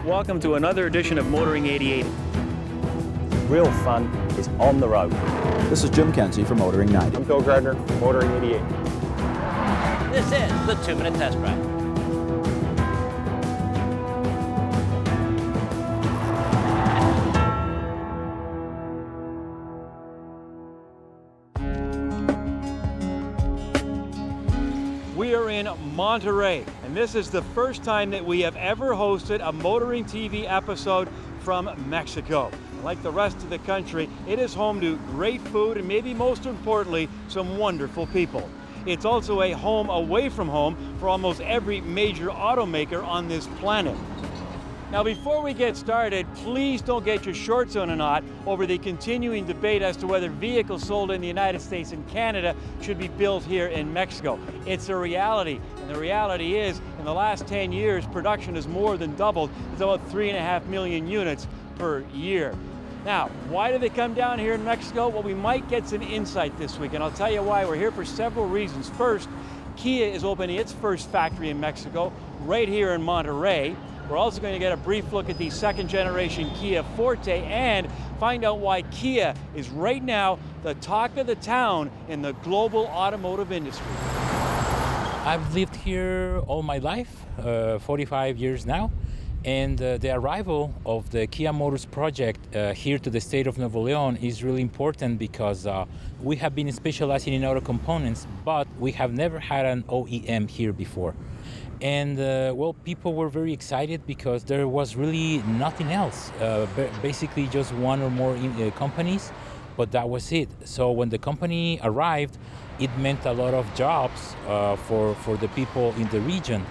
Welcome to another edition of Motoring 88. Real fun is on the road. This is Jim Kenzie for Motoring 90. I'm Phil Gardner, Motoring 88. This is the 2-Minute Test Drive. We are in Monterey, and this is the first time that we have ever hosted a Motoring TV episode from Mexico. Like the rest of the country, it is home to great food and maybe most importantly, some wonderful people. It's also a home away from home for almost every major automaker on this planet. Now, before we get started, please don't get your shorts on a knot over the continuing debate as to whether vehicles sold in the United States and Canada should be built here in Mexico. It's a reality, and the reality is, in the last 10 years, production has more than doubled. It's about 3.5 million units per year. Now, why do they come down here in Mexico? Well, we might get some insight this week, and I'll tell you why. We're here for several reasons. First, Kia is opening its first factory in Mexico, right here in Monterey. We're also going to get a brief look at the second generation Kia Forte and find out why Kia is right now the talk of the town in the global automotive industry. I've lived here all my life, 45 years now, and the arrival of the Kia Motors project here to the state of Nuevo León is really important because we have been specializing in auto components, but we have never had an OEM here before. And well, people were very excited because there was really nothing else, basically just one or more companies, but that was it. So when the company arrived, it meant a lot of jobs for the people in the region.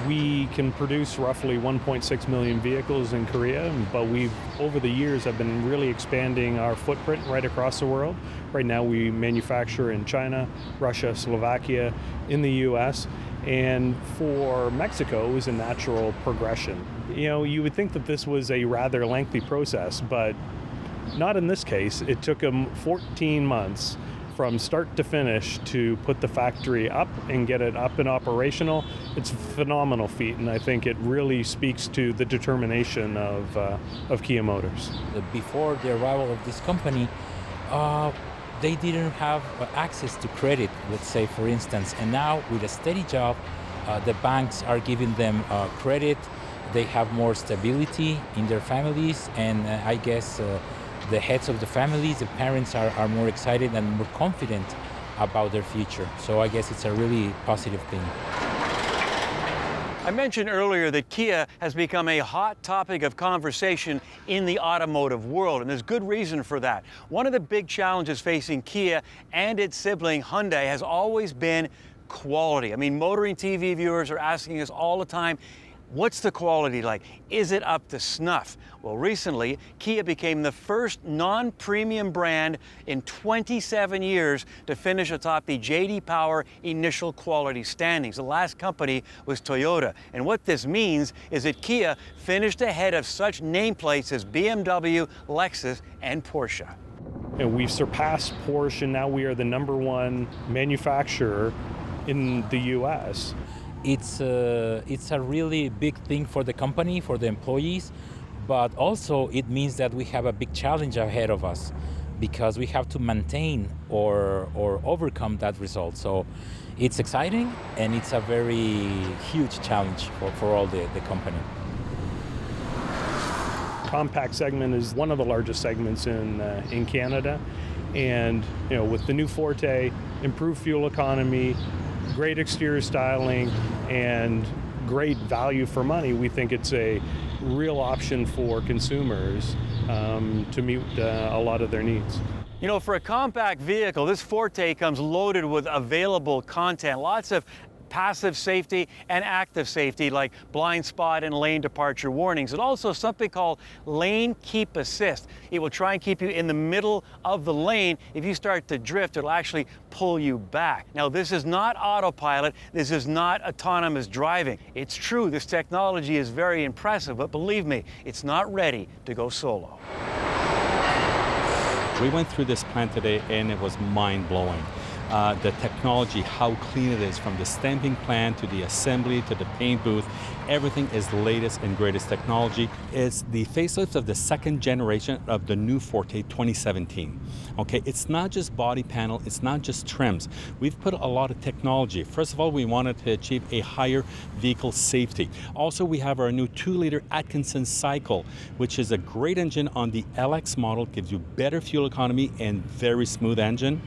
We can produce roughly 1.6 million vehicles in Korea, but we've, over the years, have been really expanding our footprint right across the world. Right now we manufacture in China, Russia, Slovakia, in the US, and for Mexico it was a natural progression. You know, you would think that this was a rather lengthy process, but not in this case. It took them 14 months from start to finish to put the factory up and get it up and operational. It's a phenomenal feat, and I think it really speaks to the determination of Kia Motors. Before the arrival of this company, they didn't have access to credit, let's say, for instance, and now with a steady job, the banks are giving them credit. They have more stability in their families, and I guess the heads of the families, the parents are more excited and more confident about their future. So I guess it's a really positive thing. I mentioned earlier that Kia has become a hot topic of conversation in the automotive world, and there's good reason for that. One of the big challenges facing Kia and its sibling Hyundai has always been quality. I mean, Motoring TV viewers are asking us all the time, what's the quality like? Is it up to snuff? Well, recently, Kia became the first non-premium brand in 27 years to finish atop the J.D. Power initial quality standings. The last company was Toyota. And what this means is that Kia finished ahead of such nameplates as BMW, Lexus, and Porsche. And we've surpassed Porsche. Now we are the #1 manufacturer in the US. It's a really big thing for the company, for the employees, but also it means that we have a big challenge ahead of us because we have to maintain or overcome that result. So it's exciting, and it's a very huge challenge for all the company. Compact segment is one of the largest segments in Canada, and you know, with the new Forte, improved fuel economy, great exterior styling, and great value for money, we think it's a real option for consumers to meet a lot of their needs. You know, for a compact vehicle, this Forte comes loaded with available content, lots of passive safety and active safety like blind spot and lane departure warnings, and also something called lane keep assist. It will try and keep you in the middle of the lane. If you start to drift, it'll actually pull you back. Now, this is not autopilot. This is not autonomous driving. It's true, this technology is very impressive, but believe me, it's not ready to go solo. We went through this plant today and it was mind-blowing. the technology, how clean it is, from the stamping plant to the assembly to the paint booth. Everything is latest and greatest technology. It's the facelift of the second generation of the new Forte 2017. Okay, it's not just body panel, it's not just trims. We've put a lot of technology. First of all, we wanted to achieve a higher vehicle safety. Also, we have our new 2-liter Atkinson cycle, which is a great engine on the LX model, gives you better fuel economy and very smooth engine.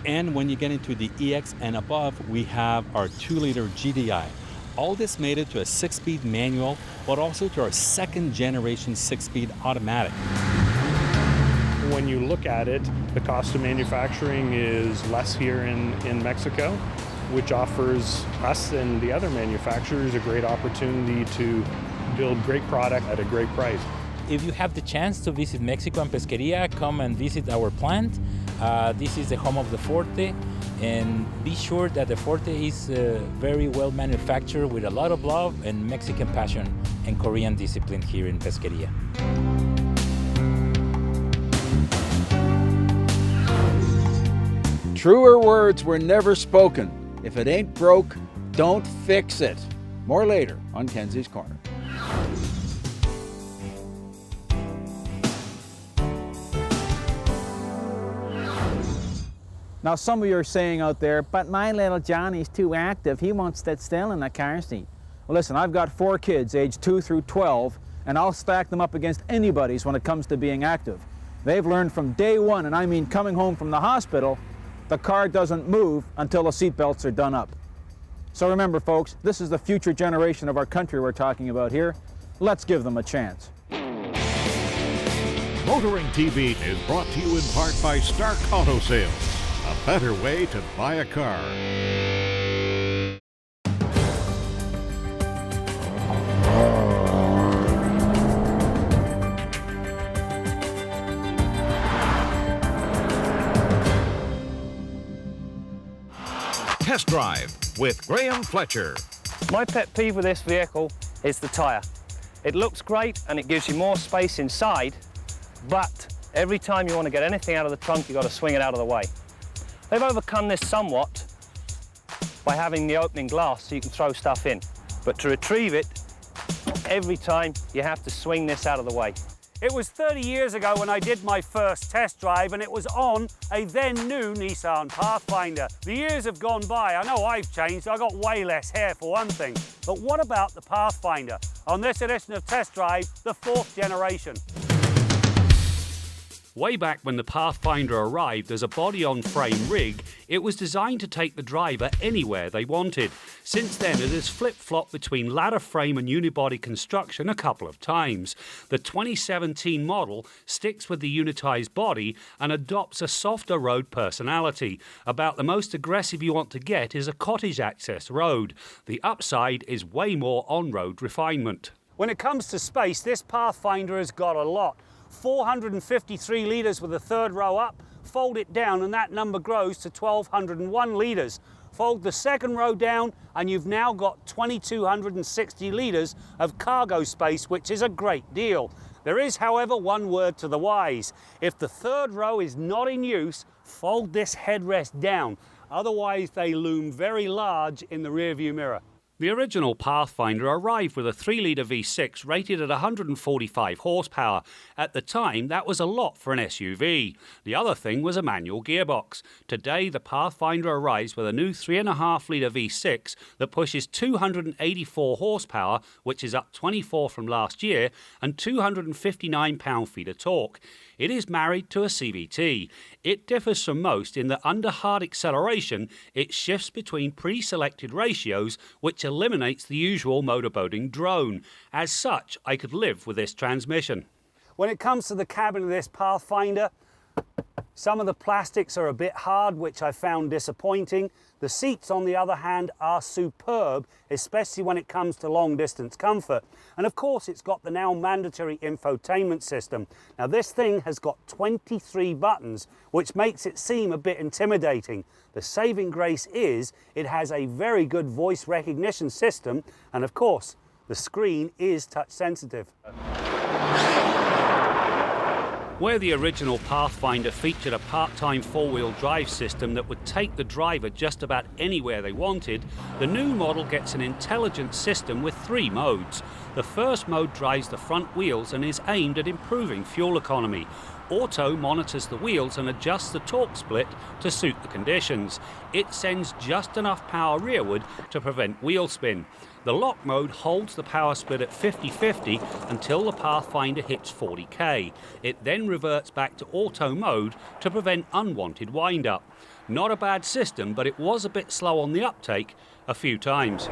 And when you get into the EX and above, we have our 2-liter GDI. All this made it to a 6-speed manual, but also to our second generation 6-speed automatic. When you look at it, the cost of manufacturing is less here in Mexico, which offers us and the other manufacturers a great opportunity to build great product at a great price. If you have the chance to visit Mexico and Pesqueria, come and visit our plant. This is the home of the Forte, and be sure that the Forte is very well manufactured with a lot of love and Mexican passion and Korean discipline here in Pesqueria. Truer words were never spoken. If it ain't broke, don't fix it. More later on Kenzie's Corner. Now some of you are saying out there, but my little Johnny's too active. He won't sit still in the car seat. Well, listen, I've got 4 kids aged 2 through 12, and I'll stack them up against anybody's when it comes to being active. They've learned from day one, and I mean coming home from the hospital, the car doesn't move until the seatbelts are done up. So remember, folks, this is the future generation of our country we're talking about here. Let's give them a chance. Motoring TV is brought to you in part by Stark Auto Sales, a better way to buy a car. Test Drive with Graham Fletcher. My pet peeve with this vehicle is the tyre. It looks great and it gives you more space inside, but every time you want to get anything out of the trunk, you've got to swing it out of the way. They've overcome this somewhat by having the opening glass so you can throw stuff in. But to retrieve it, every time you have to swing this out of the way. It was 30 years ago when I did my first test drive, and it was on a then new Nissan Pathfinder. The years have gone by. I know I've changed. I got way less hair for one thing. But what about the Pathfinder? On this edition of Test Drive, the 4th generation. Way back when the Pathfinder arrived as a body-on-frame rig, it was designed to take the driver anywhere they wanted. Since then, it has flip-flopped between ladder frame and unibody construction a couple of times. The 2017 model sticks with the unitised body and adopts a softer road personality. About the most aggressive you want to get is a cottage access road. The upside is way more on-road refinement. When it comes to space, this Pathfinder has got a lot. 453 litres with a 3rd row up. Fold it down and that number grows to 1,201 litres. Fold the 2nd row down and you've now got 2,260 litres of cargo space, which is a great deal. There is, however, one word to the wise. If the 3rd row is not in use, fold this headrest down. Otherwise, they loom very large in the rearview mirror. The original Pathfinder arrived with a 3-litre V6 rated at 145 horsepower. At the time, that was a lot for an SUV. The other thing was a manual gearbox. Today, the Pathfinder arrives with a new 3.5-litre V6 that pushes 284 horsepower, which is up 24 from last year, and 259 pound-feet of torque. It is married to a CVT. It differs from most in that under hard acceleration, it shifts between pre-selected ratios, which eliminates the usual motorboating drone. As such, I could live with this transmission. When it comes to the cabin of this Pathfinder, some of the plastics are a bit hard, which I found disappointing. The seats, on the other hand, are superb, especially when it comes to long distance comfort. And of course, it's got the now mandatory infotainment system. Now, this thing has got 23 buttons, which makes it seem a bit intimidating. The saving grace is it has a very good voice recognition system, and of course, the screen is touch sensitive. Where the original Pathfinder featured a part-time four-wheel drive system that would take the driver just about anywhere they wanted, the new model gets an intelligent system with 3 modes. The first mode drives the front wheels and is aimed at improving fuel economy. Auto monitors the wheels and adjusts the torque split to suit the conditions. It sends just enough power rearward to prevent wheel spin. The lock mode holds the power split at 50-50 until the Pathfinder hits 40k. It then reverts back to auto mode to prevent unwanted wind-up. Not a bad system, but it was a bit slow on the uptake a few times.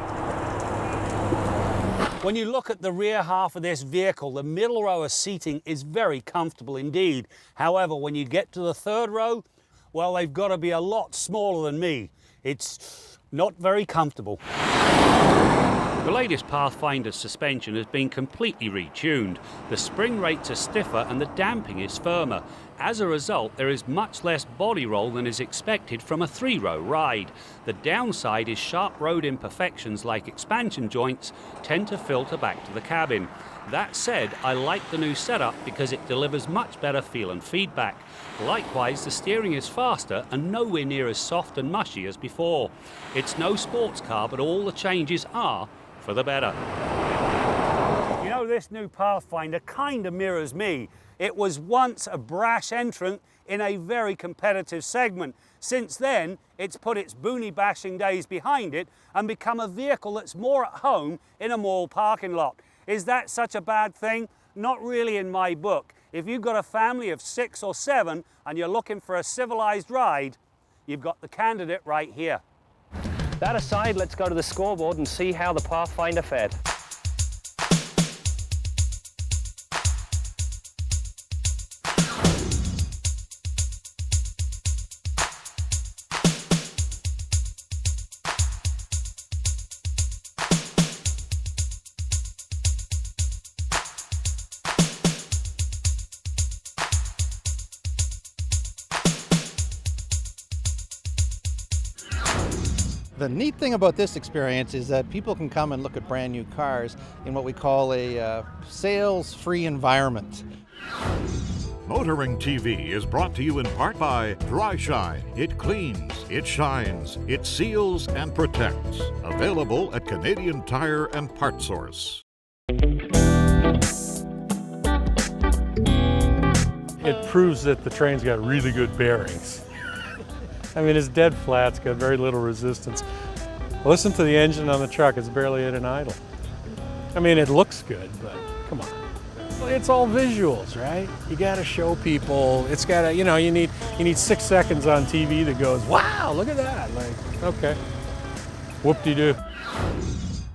When you look at the rear half of this vehicle, the middle row of seating is very comfortable indeed. However, when you get to the third row, well, they've got to be a lot smaller than me. It's not very comfortable. The latest Pathfinder suspension has been completely retuned. The spring rates are stiffer and the damping is firmer. As a result, there is much less body roll than is expected from a 3-row ride. The downside is sharp road imperfections like expansion joints tend to filter back to the cabin. That said, I like the new setup because it delivers much better feel and feedback. Likewise, the steering is faster and nowhere near as soft and mushy as before. It's no sports car, but all the changes are for the better. You know, this new Pathfinder kind of mirrors me. It was once a brash entrant in a very competitive segment. Since then, it's put its boonie bashing days behind it and become a vehicle that's more at home in a mall parking lot. Is that such a bad thing? Not really in my book. If you've got a family of 6 or 7 and you're looking for a civilized ride, you've got the candidate right here. That aside, let's go to the scoreboard and see how the Pathfinder fared. The neat thing about this experience is that people can come and look at brand new cars in what we call a sales-free environment. Motoring TV is brought to you in part by Dry Shine. It cleans, it shines, it seals and protects. Available at Canadian Tire and Part Source. It proves that the train's got really good bearings. I mean, it's dead flat, it's got very little resistance. Listen to the engine on the truck, it's barely at an idle. I mean, it looks good, but come on. It's all visuals, right? You gotta show people, it's gotta, you know, you need 6 seconds on TV that goes, wow, look at that. Like, okay, whoop-de-doo.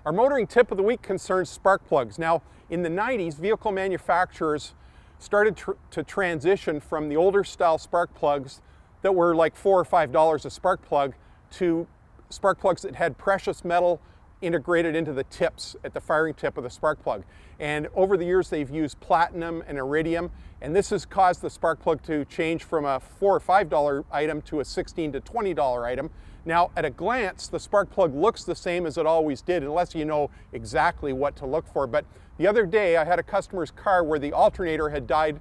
Our motoring tip of the week concerns spark plugs. Now, in the 90s, vehicle manufacturers started to transition from the older style spark plugs that were like $4 or $5 a spark plug to spark plugs that had precious metal integrated into the tips at the firing tip of the spark plug. And over the years they've used platinum and iridium, and this has caused the spark plug to change from a $4 or $5 item to a $16 to $20 item. Now at a glance the spark plug looks the same as it always did, unless you know exactly what to look for. But the other day I had a customer's car where the alternator had died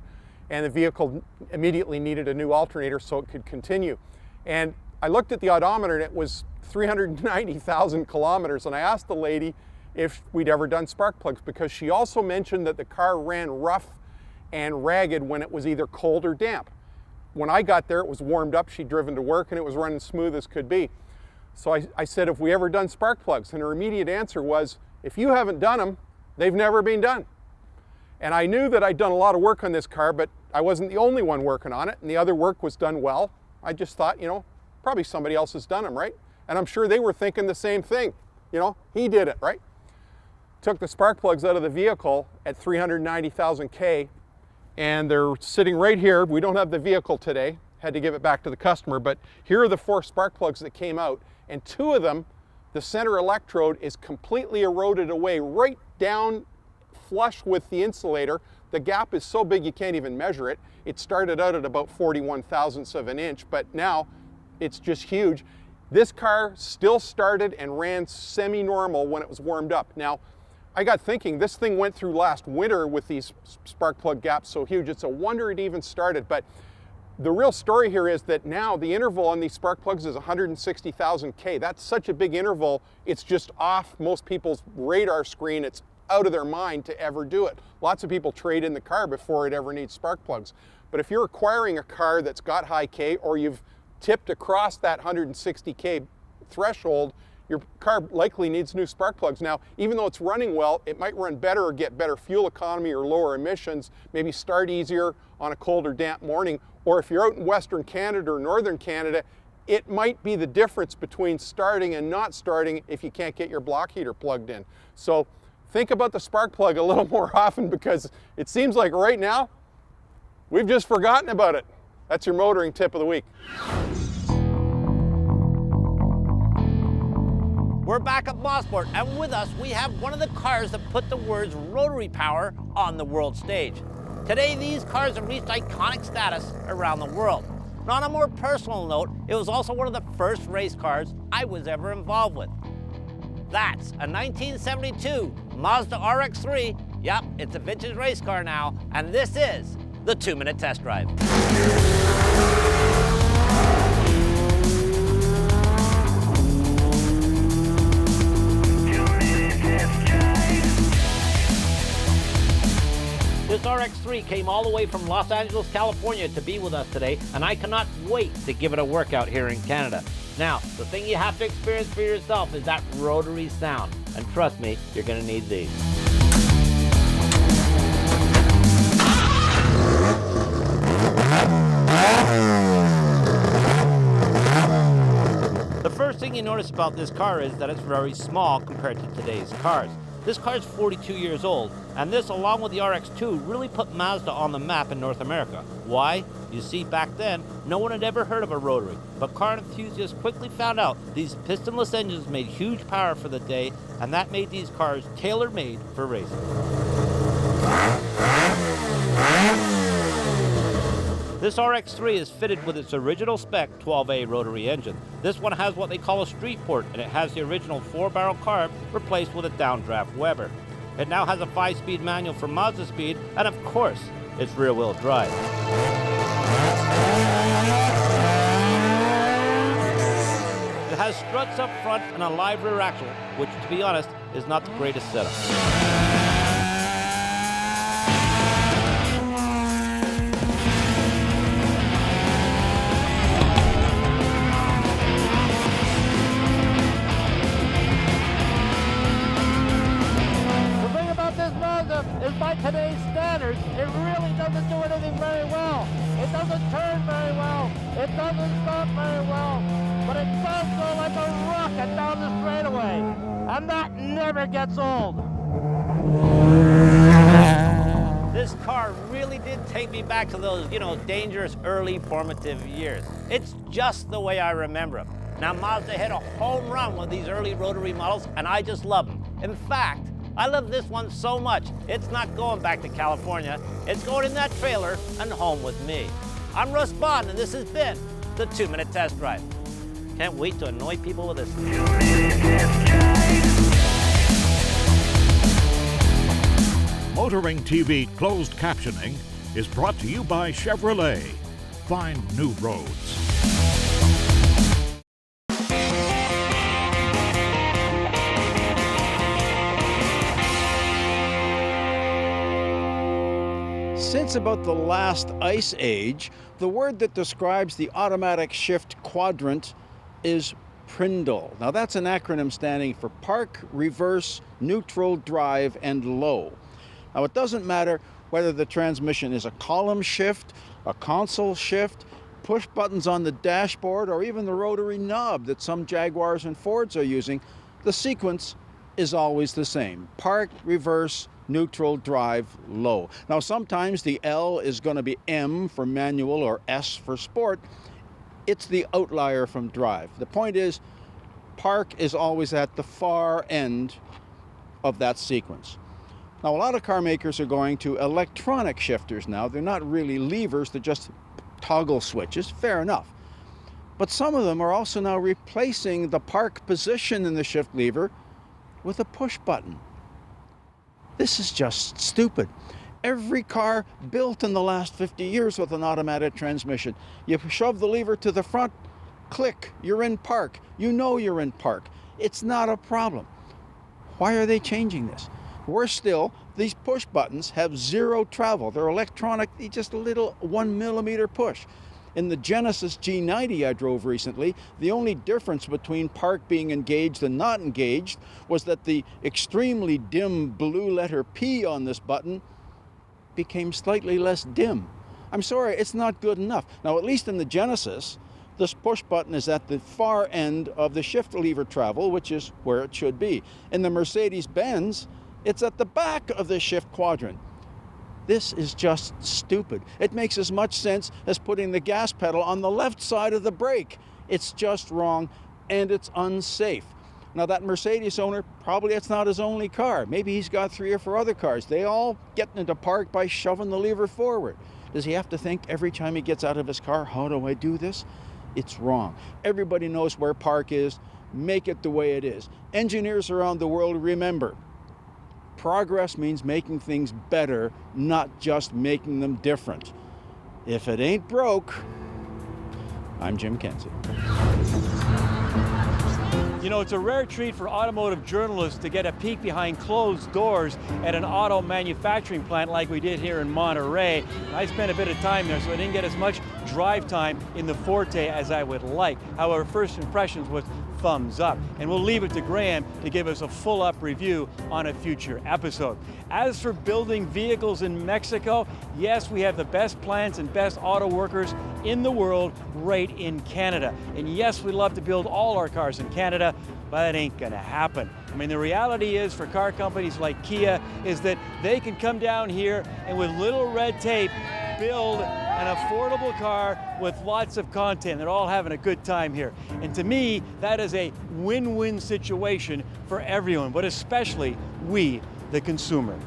and the vehicle immediately needed a new alternator so it could continue. And I looked at the odometer and it was 390,000 kilometers, and I asked the lady if we'd ever done spark plugs, because she also mentioned that the car ran rough and ragged when it was either cold or damp. When I got there it was warmed up, she'd driven to work, and it was running smooth as could be. So I said, have we ever done spark plugs? And her immediate answer was, if you haven't done them, they've never been done. And I knew that I'd done a lot of work on this car, but I wasn't the only one working on it, and the other work was done well. I just thought, you know, probably somebody else has done them, right? And I'm sure they were thinking the same thing. You know, he did it, right? Took the spark plugs out of the vehicle at 390,000 K, and they're sitting right here. We don't have the vehicle today, had to give it back to the customer, but here are the 4 spark plugs that came out, and 2 of them, the center electrode is completely eroded away right down flush with the insulator. The gap is so big you can't even measure it. It started out at about 41 thousandths of an inch, but now it's just huge. This car still started and ran semi-normal when it was warmed up. Now, I got thinking, this thing went through last winter with these spark plug gaps so huge. It's a wonder it even started. But the real story here is that now the interval on these spark plugs is 160,000 K. That's such a big interval, it's just off most people's radar screen. It's out of their mind to ever do it. Lots of people trade in the car before it ever needs spark plugs. But if you're acquiring a car that's got high K, or you've tipped across that 160 K threshold, your car likely needs new spark plugs. Now, even though it's running well, it might run better or get better fuel economy or lower emissions, maybe start easier on a cold or damp morning. Or if you're out in Western Canada or Northern Canada, it might be the difference between starting and not starting if you can't get your block heater plugged in. So think about the spark plug a little more often, because it seems like right now, we've just forgotten about it. That's your motoring tip of the week. We're back at Mosport, and with us we have one of the cars that put the words rotary power on the world stage. Today these cars have reached iconic status around the world. And on a more personal note, it was also one of the first race cars I was ever involved with. That's a 1972 Mazda RX3. Yep, it's a vintage race car now, and this is the 2-minute test drive. This RX3 came all the way from Los Angeles, California to be with us today, and I cannot wait to give it a workout here in Canada. Now, the thing you have to experience for yourself is that rotary sound, and trust me, you're going to need these. The first thing you notice about this car is that it's very small compared to today's cars. This car is 42 years old, and this, along with the RX2, really put Mazda on the map in North America. Why? You see, back then, no one had ever heard of a rotary, but car enthusiasts quickly found out these pistonless engines made huge power for the day, and that made these cars tailor-made for racing. This RX3 is fitted with its original spec 12A rotary engine. This one has what they call a street port, and it has the original 4-barrel carb replaced with a downdraft Weber. It now has a 5-speed manual for Mazda speed, and of course, it's rear-wheel drive. It has struts up front and a live rear axle, which, to be honest, is not the greatest setup. By today's standards, it really doesn't do anything very well. It doesn't turn very well. It doesn't stop very well. But it does go like a rocket down the straightaway. And that never gets old. This car really did take me back to those, dangerous early formative years. It's just the way I remember them. Now, Mazda hit a home run with these early rotary models, and I just love them. In fact, I love this one so much, it's not going back to California. It's going in that trailer and home with me. I'm Russ Bond, and this has been the 2-minute test drive. Can't wait to annoy people with this. Motoring TV closed captioning is brought to you by Chevrolet. Find new roads. Since about the last ice age, the word that describes the automatic shift quadrant is P.R.N.D.L. Now that's an acronym standing for park, reverse, neutral, drive, and low. Now it doesn't matter whether the transmission is a column shift, a console shift, push buttons on the dashboard, or even the rotary knob that some Jaguars and Fords are using, the sequence is always the same. Park, reverse, neutral, drive, low. Now sometimes the L is going to be M for manual or S for sport. It's the outlier from drive. The point is, park is always at the far end of that sequence. Now a lot of car makers are going to electronic shifters now. They're not really levers, they're just toggle switches. Fair enough. But some of them are also now replacing the park position in the shift lever with a push button. This is just stupid. Every car built in the last 50 years with an automatic transmission, you shove the lever to the front, click, you're in park. You know you're in park. It's not a problem. Why are they changing this? Worse still, these push buttons have zero travel. They're electronic, just a little 1 millimeter push. In the Genesis G90 I drove recently, the only difference between park being engaged and not engaged was that the extremely dim blue letter P on this button became slightly less dim. I'm sorry, it's not good enough. Now, at least in the Genesis, this push button is at the far end of the shift lever travel, which is where it should be. In the Mercedes-Benz, it's at the back of the shift quadrant. This is just stupid. It makes as much sense as putting the gas pedal on the left side of the brake. It's just wrong, and it's unsafe. Now, that Mercedes owner, probably it's not his only car. Maybe he's got 3 or 4 other cars. They all get into park by shoving the lever forward. Does he have to think every time he gets out of his car, how do I do this? It's wrong. Everybody knows where park is. Make it the way it is. Engineers around the world, remember, progress means making things better, not just making them different. If it ain't broke, I'm Jim Kenzie. You know, it's a rare treat for automotive journalists to get a peek behind closed doors at an auto manufacturing plant like we did here in Monterey. I spent a bit of time there, so I didn't get as much drive time in the Forte as I would like. However, first impressions was thumbs up. And we'll leave it to Graham to give us a full-up review on a future episode. As for building vehicles in Mexico, yes, we have the best plants and best auto workers in the world right in Canada. And yes, we love to build all our cars in Canada, but it ain't gonna happen. I mean, the reality is for car companies like Kia is that they can come down here and with little red tape build an affordable car with lots of content. They're all having a good time here. And to me, that is a win-win situation for everyone, but especially we, the consumer.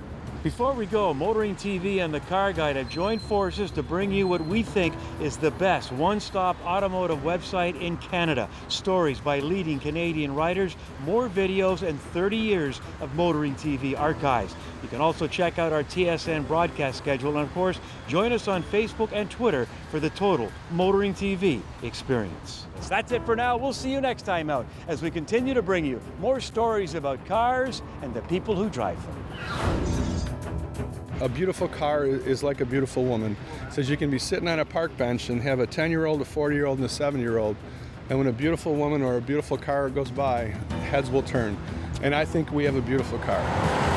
Before we go, Motoring TV and the Car Guide have joined forces to bring you what we think is the best one-stop automotive website in Canada. Stories by leading Canadian writers, more videos, and 30 years of Motoring TV archives. You can also check out our TSN broadcast schedule, and of course, join us on Facebook and Twitter for the total Motoring TV experience. So that's it for now. We'll see you next time out as we continue to bring you more stories about cars and the people who drive them. A beautiful car is like a beautiful woman. It says you can be sitting on a park bench and have a 10-year-old, a 40-year-old, and a 70-year-old. And when a beautiful woman or a beautiful car goes by, heads will turn. And I think we have a beautiful car.